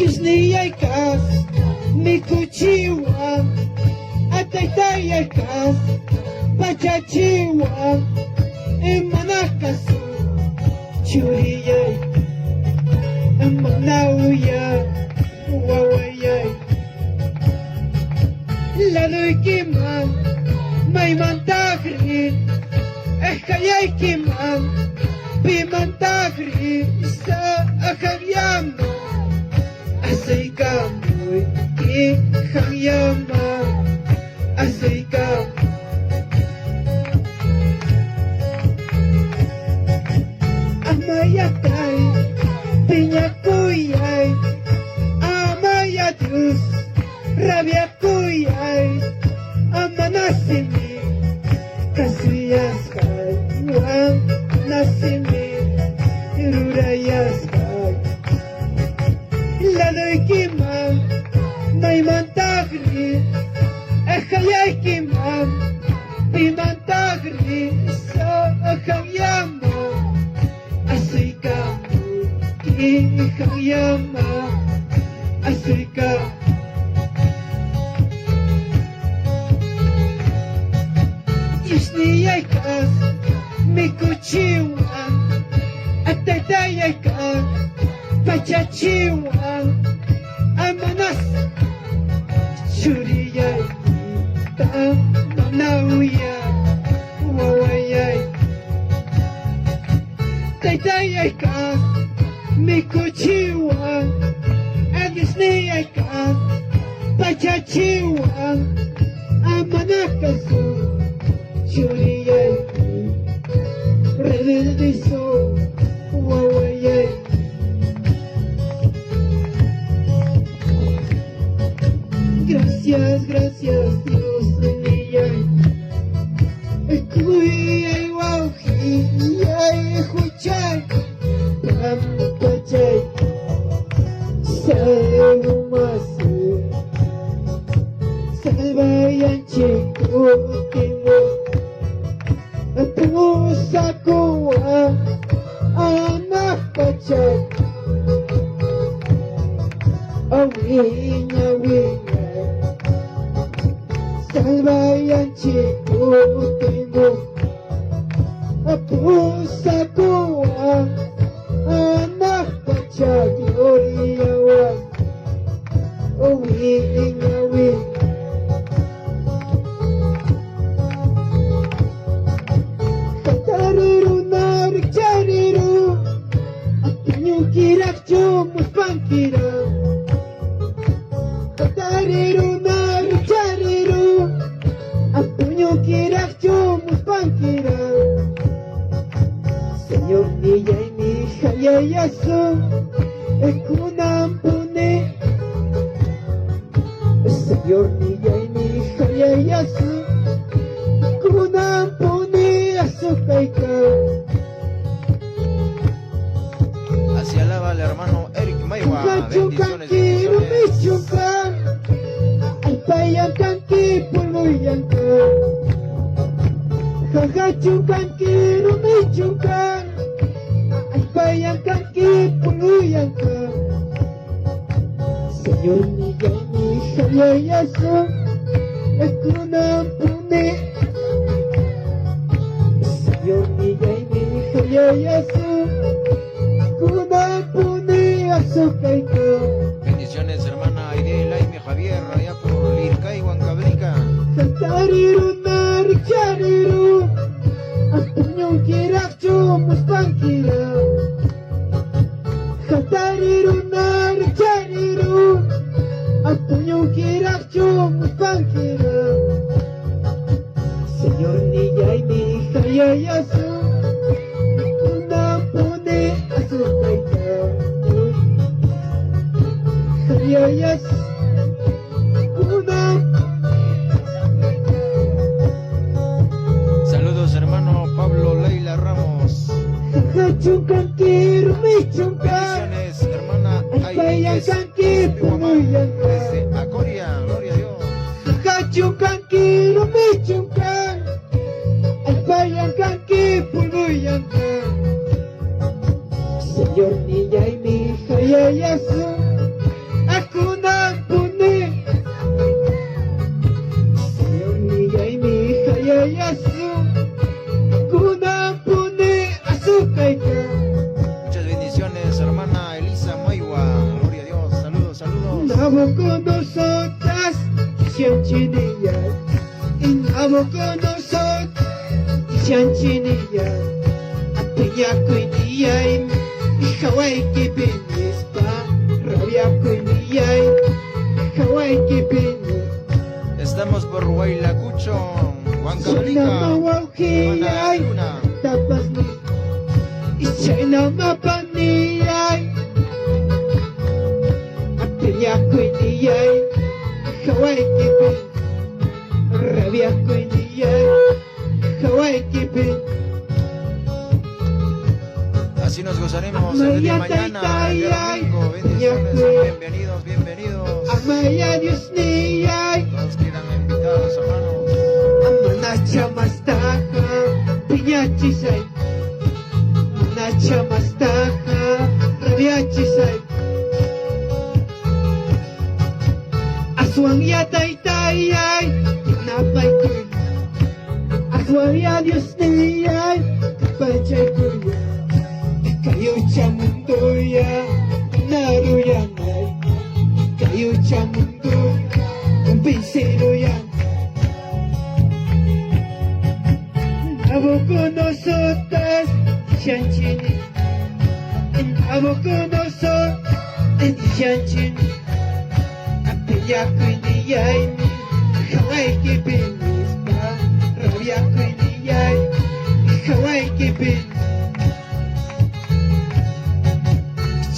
Kisniyaykas, mikuchiwan, ataytayaykas, pachachiwan, imanakasu, churiyay, amanawiyay, wawayay. Laluykiman, maymantagri, ejkayaykiman, pimantagri, sa akaryama. Asaykamoy, ihagyama, asaykam. Amayatay, piñakuyay, amayadus, rabiakuyay, amanasimi, kasuyaskay, wang nasimi, rurayaskay. Laluykiman, maymantagri, ejkayaykiman, pimantagri, sa akaryama. Asaykamoy, ihagyama, asaykam. Kisniyaykas, mikuchiwan, ataytayaykas, pachachiwan, amanas, churiyay, tamanawiyay, wawayay. Taytayaykas, mikuchiwan, agisniyaykas, pachachiwan, amanakasu, churiyay, redildiso, wawayay. Gracias, gracias, Dios niyay. Kuyay wawhiyay huchay, pampachay, salumasi, salbayan chikutimo, pusakuwa, anak pachay, awinya winya, salbayan chikutimo, pusakuwa, anak pachay, gloriawan, awinya winya. Katariru narik jariru, atinyo kirak chumus pankira. Katariru narik jariru, atinyo kirak chumus pankira. Señor niyay mi hayayaso, ekunampune. Señor niyay mi hayayaso, ekunampune. Así alaba al hermano Eric Maywa. Bendiciones, bendiciones. Señor niyay mi hayayaso, ekunampune. Señor niyay mi hayayaso, ekunampune asukayka. Bendiciones, hermana Aide Laime Javier, allá por Lircay, Huancablica. Katariru narik jariru, apunyo kirak chumus pankira. Katariru narik jariru, apunyo kirak chumus pankira. Señor niyay mi hayayaso, ekunampune asukayka. Hayayaso, Saludos, hermano Pablo Leila Ramos. Bendiciones, hermana Aide desde Acoria, gloria a Dios. Señor niyay mi hayayaso, Nabucodonosor, Sianchinia, in Nabucodonosor, Sianchinia, Apinya Kuiniai, Hawaii Kipinispa, Rabia Kuiniai, Hawaii Kipini. Estamos por Huaylacucho, Huancavelica, Luna. Tapas ni, Ichena Mapaniai, Apinya Kuiniai, Hawaii Kipini, Rabia Kuiniai, Hawaii Kipini. Así nos gozaremos el día de mañana, el día domingo. Bendiciones, bienvenidos, bienvenidos. Amaya Dios ni ay, Todos quedan invitados, hermanos. Amanacha Mastaja, Piñachisay, Manacha Mastaja, Rabiachisay. Aswang ya tay ay, Napay kuy. Aswang ya Dios ni ay, Panchay kuy. Kayo mundo ya, naruyan ay. Kayo mundo, pinsero yan. Nabucodonosor, Sianchini. Nabucodonosor, Sianchini. Apinya Kuiniyay, Hawaii Kipinispa, Rabia Kuiniyay, Hawaii Kipinispa.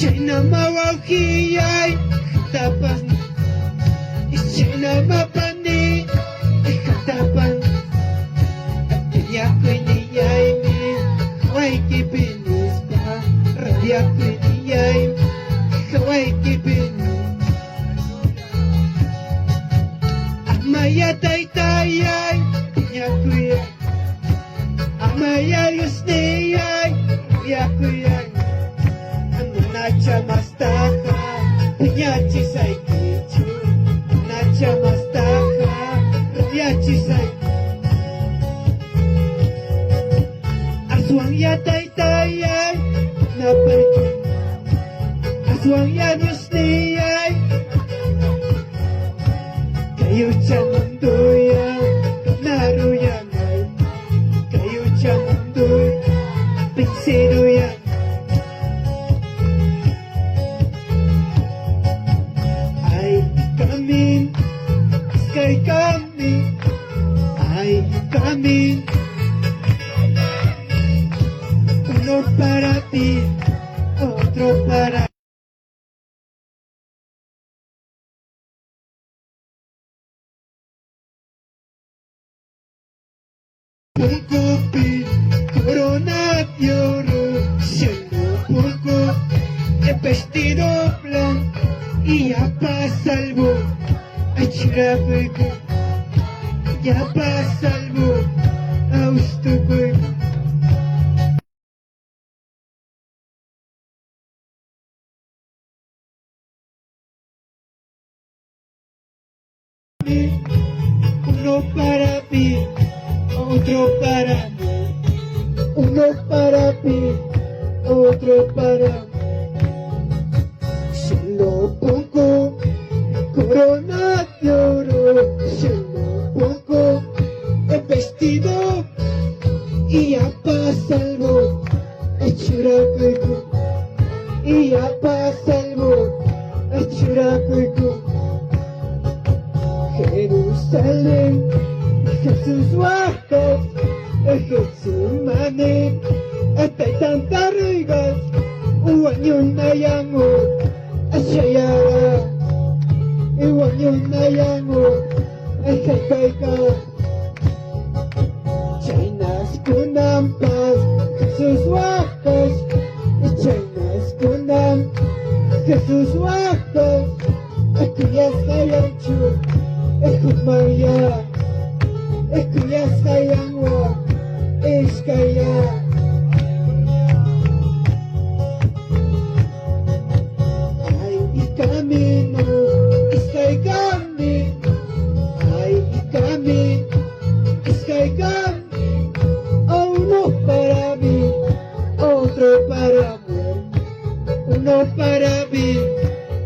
China mawakiyay, tapas ni, China mapani, tapan. Apinya Kuiniyay ni, Hawaii Kipinispa, Rabia Kuiniyay, Hawaii Kipinispa. Amaya taytayay, Pinya Kuyay, Amaya yusniyay, Rabia Kuyay. Nacha Mastaja, Piñachisay Kichu, Nacha Mastaja, Rabiachisay. Aswang ya taytayay, Napay kuy. Aswang ya Diyos niyay, Kayo mundo ya, naruyan ay. Kayo mundo, pinsero yan. Sky coming, ay coming. Uno para ti, otro para Pulcopin, corona de oro, siendo poco, el vestido blanco y ya pasa el boom. Ay, chirapeco, ya pasa algo, a usted pues. Uno para mí, otro para mí. Uno para mí, otro para mí. Se lo pongo, corona de oro, se lo pongo, el vestido y ya pasa algo, el churapeco, y ya pasa algo, el churapeco. Jerusalén, Jesús baja, el Jesús mané, hasta hay tantas regas, un año nayango, ashayara. Iwan yung nayango ay kayka. China's kunampas, Jesus wakas. China's kunam, Jesus wakas. Akuya sayang chu, ekumaya. Akuya sayang wa, iskaya. Ay ikamino. Sky coming, ay coming, sky coming. Oh, uno para mí, otro para mí. Uno para mí,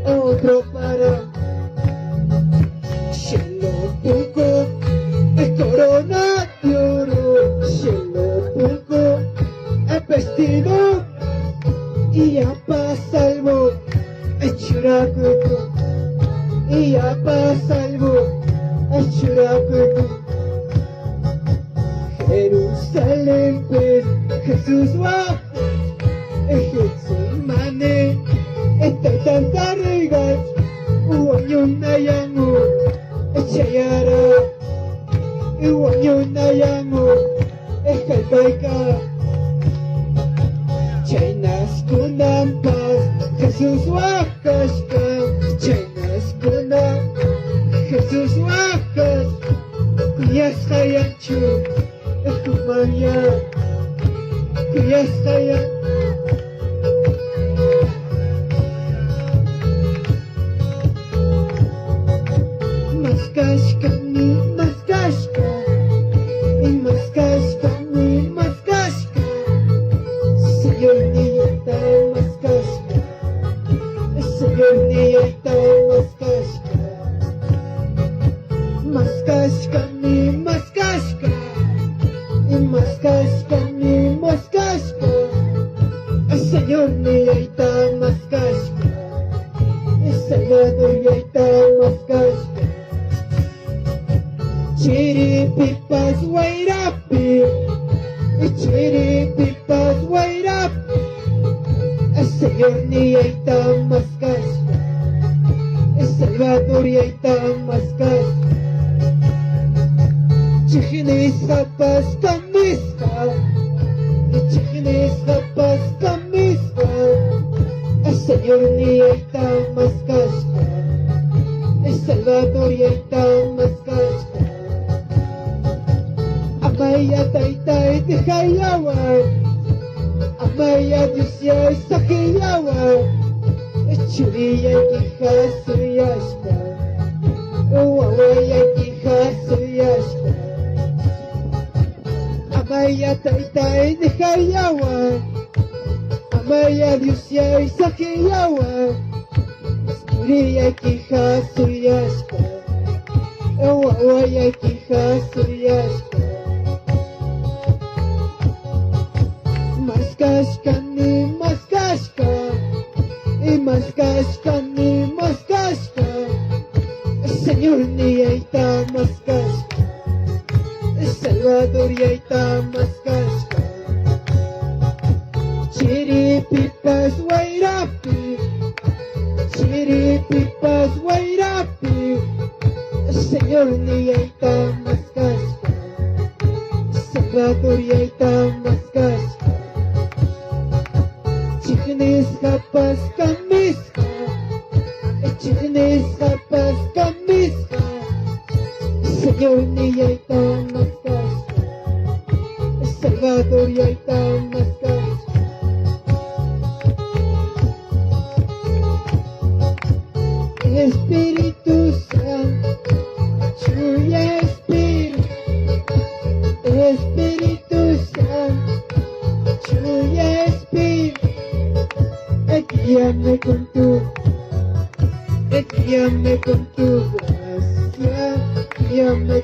otro para mí. Shurakuku Jerusalén pues Jesús va Getsemane Está tanta regas Uwanyuna yangu Chayara Uwanyuna yangu Kalbaika Chaynas kunampas Jesús wakashka Chaynas kunam Jesús wakas Kuyas hayanchu Kumaya Kuyas hayan Maskashka ni maskashka Maskashka ni maskashka Señor niyata maskashka Señor niyata maskashka Maskashka ni maskashka Maskashka ni maskashka Señor niyata maskashka Salvador niyata maskashka Chiri pipas wairapi Chiri pipas wairapi Señor niyaita maskashka Salvador yaita maskashka Chihnis hapas kamisha Chihnis hapas kamisha Señor niyaita maskashka Salvador yaita maskashka Amaya taytay tihayawan Amaya Diosya sakiyawan Churiya kija suyashka Wawaya kija suyashka Amaya taytay tihayawan Amaya Diosya sakiyawan Churiya kija suyashka Wawaya kija suyashka Maskashka ni maskashka Maskashka ni maskashka Señor niyaita maskashka Salvador yaita maskashka Chiri pipas wairapi Chiri pipas wairapi Señor niyaita maskashka Salvador yaita maskashka Chihnis hapas kamisha Chihnis hapas kamisha Señor niyaita maskashka Salvador yaita maskashka Espíritu Santo Chuya Espíritu Santo Chuya Espíritu Guíame con tu gracia, guíame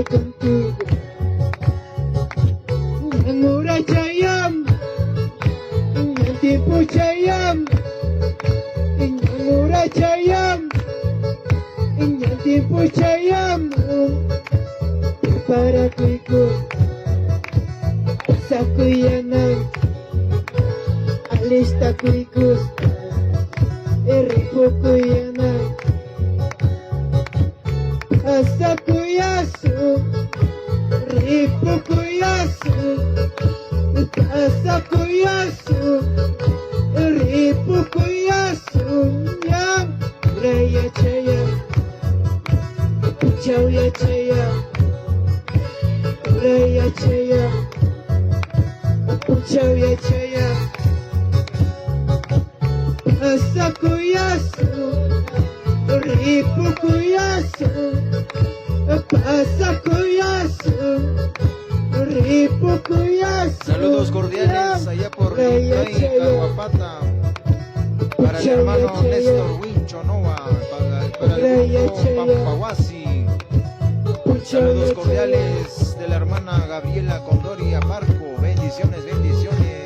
con tu Nyangura chayam, nyantipu chayam, Nyangura chayam, nyantipu chayam, para kuiku, sakuyanam. Alista kuikus Eripukuyana Asakuyasu Ripukuyasu Asakuyasu Ripukuyasu Nyam Raya chaya Puchauya chaya Raya chaya Puchauya chaya Asakuyasu, Ripukuyasu, Asakuyasu, Ripukuyasu. Saludos cordiales allá por Ricay, Caguapata, para el hermano Néstor Wincho Nova, para el grupo Pampahuasi. Saludos cordiales de la hermana Gabriela Condori Aparco. Bendiciones, bendiciones.